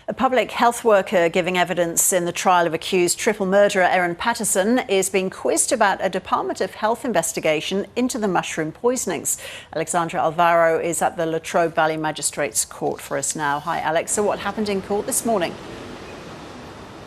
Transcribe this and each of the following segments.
A public health worker giving evidence in the trial of accused triple murderer Erin Patterson is being quizzed about a Department of Health investigation into the mushroom poisonings. Alexandra Alvaro is at the Latrobe Valley Magistrates Court for us now. Hi, Alex. So what happened in court this morning?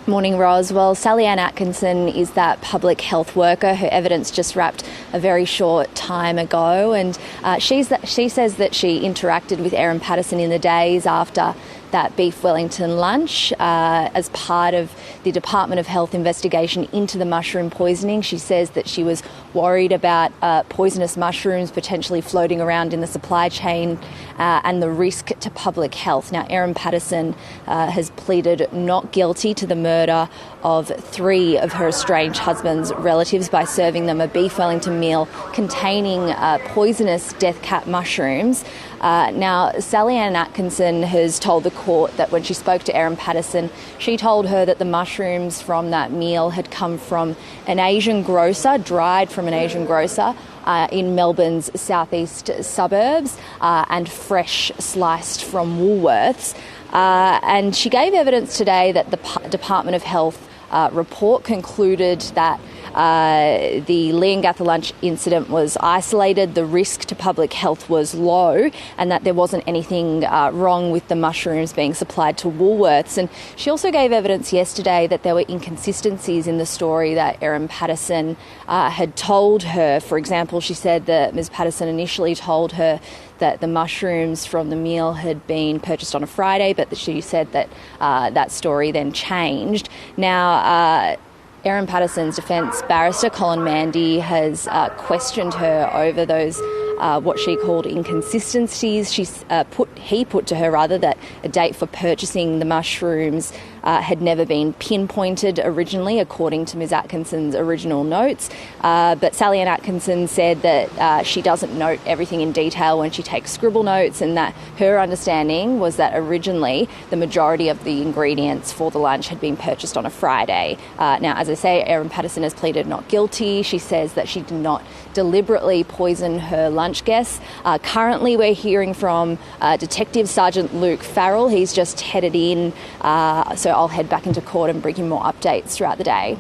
Morning, Ros. Well, Sally Ann Atkinson is that public health worker. Her evidence just wrapped a very short time ago, and she says that she interacted with Erin Patterson in the days after that beef Wellington lunch as part of the Department of Health investigation into the mushroom poisoning. She says that she was worried about poisonous mushrooms potentially floating around in the supply chain and the risk to public health. Now, Erin Patterson has pleaded not guilty to the murder of 3 of her estranged husband's relatives by serving them a beef Wellington meal containing poisonous death cap mushrooms. Now, Sally Ann Atkinson has told the court that when she spoke to Erin Patterson, she told her that the mushrooms from that meal had come from an Asian grocer, dried from an Asian grocer in Melbourne's southeast suburbs and fresh sliced from Woolworths. And she gave evidence today that the Department of Health report concluded that the Leongatha lunch incident was isolated, the risk to public health was low, and that there wasn't anything wrong with the mushrooms being supplied to Woolworths. And she also gave evidence yesterday that there were inconsistencies in the story that Erin Patterson had told her. For example, she said that Ms. Patterson initially told her that the mushrooms from the meal had been purchased on a Friday, but she said that that story then changed. Now, Erin Patterson's defence barrister, Colin Mandy, has questioned her over those what she called inconsistencies. He put to her that a date for purchasing the mushrooms had never been pinpointed originally, according to Ms. Atkinson's original notes. But Sally Ann Atkinson said that she doesn't note everything in detail when she takes scribble notes, and that her understanding was that originally the majority of the ingredients for the lunch had been purchased on a Friday. Now, as I say, Erin Patterson has pleaded not guilty. She says that she did not deliberately poison her lunch guests. Currently, we're hearing from Detective Sergeant Luke Farrell. He's just headed in, so I'll head back into court and bring you more updates throughout the day.